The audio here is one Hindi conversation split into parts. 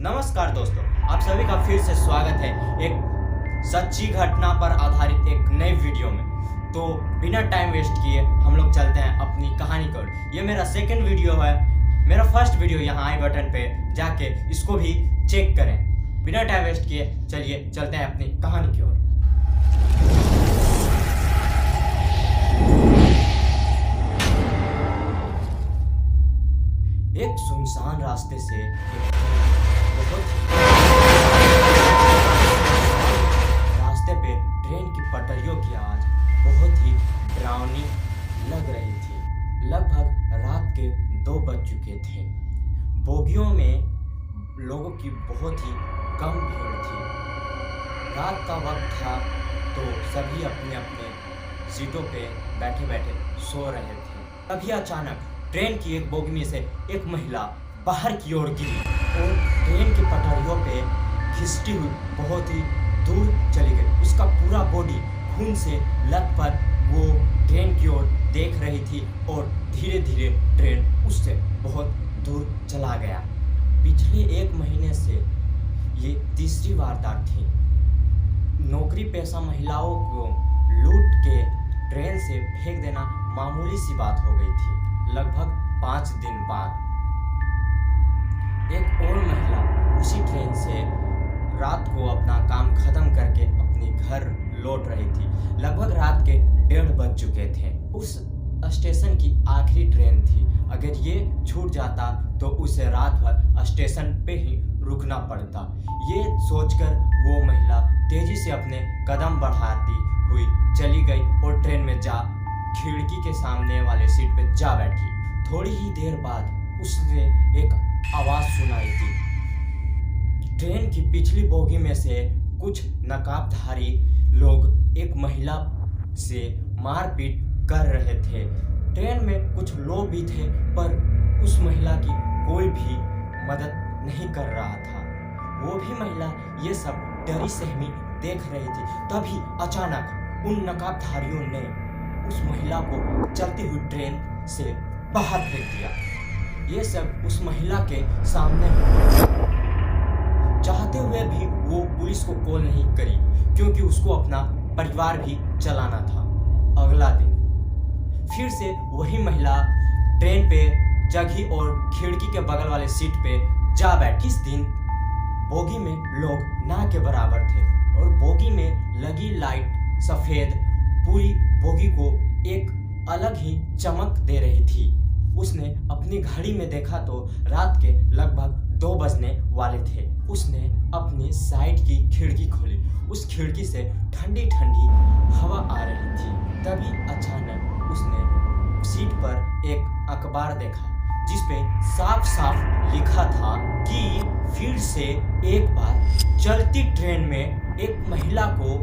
नमस्कार दोस्तों, आप सभी का फिर से स्वागत है एक सच्ची घटना पर आधारित एक नए वीडियो में। तो बिना टाइम वेस्ट किए हम लोग चलते हैं अपनी कहानी की ओर। ये मेरा सेकंड वीडियो है। मेरा फर्स्ट वीडियो यहाँ आई बटन पे जाके इसको भी चेक करें। बिना टाइम वेस्ट किए चलिए चलते हैं अपनी कहानी की ओर। एक सुनसान रास्ते से रास्ते पे ट्रेन की पटरियों की आवाज बहुत ही डरावनी लग रही थी। लगभग रात के 2 बज चुके थे। बोगियों में लोगों की बहुत ही कम भीड़ थी। रात का वक्त था तो सभी अपने अपने सीटों पे बैठे बैठे सो रहे थे। तभी अचानक ट्रेन की एक बोगी में से एक महिला बाहर की ओर गिरी और ट्रेन की पटरियों पे घिसटी हुई बहुत ही दूर चली गई। उसका पूरा बॉडी खून से लथपथ वो ट्रेन की ओर देख रही थी और धीरे धीरे ट्रेन उससे बहुत दूर चला गया। पिछले 1 महीने से ये तीसरी वारदात थी। नौकरी पेशा महिलाओं को लूट के ट्रेन से फेंक देना मामूली सी बात हो गई थी। लगभग 5 दिन बाद एक और महिला उसी ट्रेन से रात को अपना काम खत्म करके अपने घर लौट रही थी। लगभग रात के 1:30 बज चुके थे। उस स्टेशन की आखिरी ट्रेन थी। अगर ये छूट जाता तो उसे रात भर स्टेशन पे ही रुकना पड़ता। ये सोचकर वो महिला तेजी से अपने कदम बढ़ाती हुई चली गई और ट्रेन में जा खिड़की के सामने वाले सीट पे जा बैठी। थोड़ी ही देर बाद उसने एक आवाज सुनाई दी। ट्रेन की पिछली बोगी में से कुछ नकाबधारी लोग एक महिला से मारपीट कर रहे थे। ट्रेन में कुछ लोग भी थे पर उस महिला की कोई भी मदद नहीं कर रहा था। वो भी महिला ये सब डरी सहमी देख रही थी। तभी अचानक उन नकाबधारियों ने उस महिला को चलती हुई ट्रेन से बाहर फेंक दिया। ये सब उस महिला के सामने चाहते हुए भी वो पुलिस को कॉल नहीं करी क्योंकि उसको अपना परिवार भी चलाना था। अगला दिन फिर से वही महिला ट्रेन पे जगी और खिड़की के बगल वाले सीट पे जा बैठी। इस दिन बोगी में लोग ना के बराबर थे और बोगी में लगी लाइट सफेद पूरी बोगी को एक अलग ही चमक दे रही थी। उसने अपनी घड़ी में देखा तो रात के लगभग 2 बजने वाले थे। उसने अपनी साइड की खिड़की खोली। उस खिड़की से ठंडी ठंडी हवा आ रही थी। तभी अचानक उसने सीट पर एक अखबार देखा जिस पे साफ साफ लिखा था कि फिर से एक बार चलती ट्रेन में एक महिला को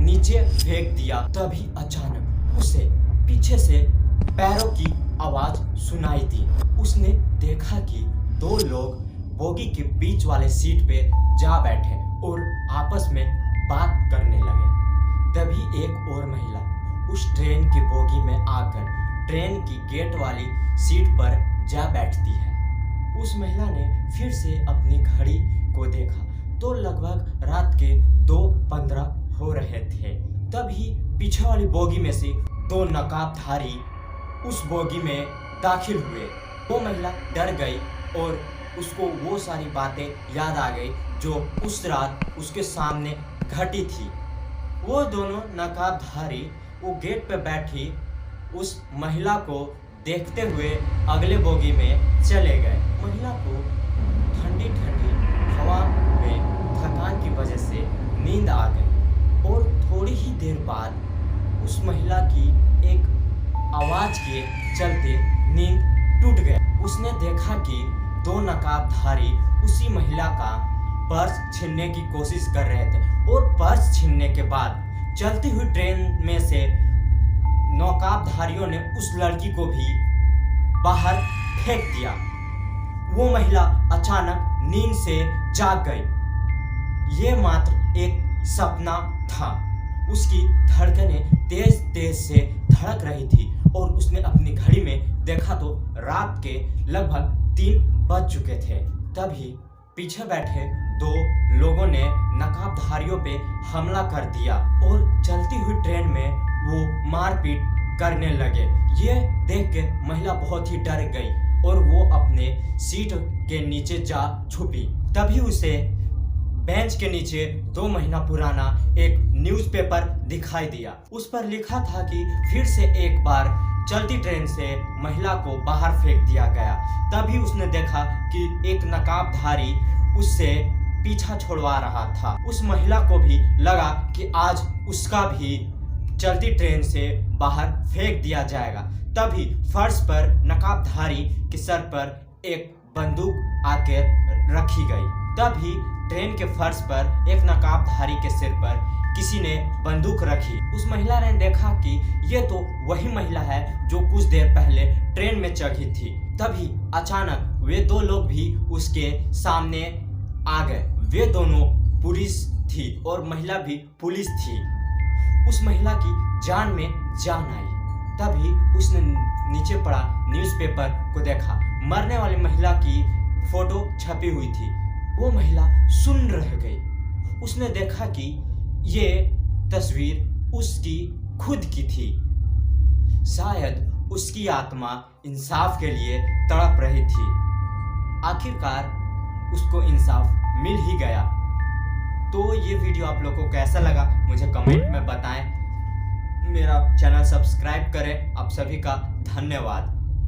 नीचे फेंक दिया। तभी अचानक उसे पीछे से पैरों की आवाज सुनाई दी। उसने देखा कि 2 लोग बोगी के बीच वाले सीट पे जा बैठे और आपस में बात करने लगे। तभी एक और महिला उस ट्रेन की बोगी में आकर ट्रेन की गेट वाली सीट पर जा बैठती है। उस महिला ने फिर से अपनी घड़ी को देखा तो लगभग रात के 2:15 हो रहे थे। तभी पीछे वाली बोगी में से 2 नकाबधारी उस बोगी में दाखिल हुए। वो महिला डर गई और उसको वो सारी बातें याद आ गई जो उस रात उसके सामने घटी थी। वो दोनों नकाबधारी वो गेट पे बैठी उस महिला को देखते हुए अगले बोगी में चले गए। महिला को ठंडी ठंडी हवा में थकान की वजह से नींद आ गई और थोड़ी ही देर बाद उस महिला की एक आवाज के चलते नींद टूट गया। उसने देखा कि 2 नकाबधारी उसी महिला का पर्स छीनने की कोशिश कर रहे थे और पर्स छीनने के बाद चलती हुई ट्रेन में से नकाबधारियों ने उस लड़की को भी बाहर फेंक दिया। वो महिला अचानक नींद से जाग गई। ये मात्र एक सपना था। उसकी धड़कनें तेज तेज से धड़क रही थी और उसने अपनी घड़ी में देखा तो रात के लगभग 3 बज चुके थे। तभी पीछे बैठे दो लोगों ने नकाबधारियों पे हमला कर दिया और चलती हुई ट्रेन में वो मारपीट करने लगे। ये देख के महिला बहुत ही डर गई और वो अपने सीट के नीचे जा छुपी। तभी उसे बेंच के नीचे 2 महीना पुराना एक न्यूज़पेपर दिखाई दिया। उस पर लिखा था कि फिर से एक बार चलती ट्रेन से महिला को बाहर फेंक दिया गया। तभी उसने देखा कि एक नकाबधारी उससे पीछा छुड़वा रहा था। उस महिला को भी लगा कि आज उसका भी चलती ट्रेन से बाहर फेंक दिया जाएगा। तभी फर्श पर नकाबधारी के सर पर एक बंदूक आकर रखी गई। तभी ट्रेन के फर्श पर एक नकाबधारी के सिर पर किसी ने बंदूक रखी। उस महिला ने देखा कि ये तो वही महिला है जो कुछ देर पहले ट्रेन में चढ़ी थी। तभी अचानक वे 2 लोग भी उसके सामने आ गए। वे दोनों पुलिस थी और महिला भी पुलिस थी। उस महिला की जान में जान आई। तभी उसने नीचे पड़ा न्यूज़पेपर को देखा। मरने वाली महिला की फोटो छपी हुई थी। वो महिला सुन्न रह गई। उसने देखा कि ये तस्वीर उसकी खुद की थी। शायद उसकी आत्मा इंसाफ के लिए तड़प रही थी। आखिरकार उसको इंसाफ मिल ही गया। तो ये वीडियो आप लोगों को कैसा लगा मुझे कमेंट में बताएं। मेरा चैनल सब्सक्राइब करें। आप सभी का धन्यवाद।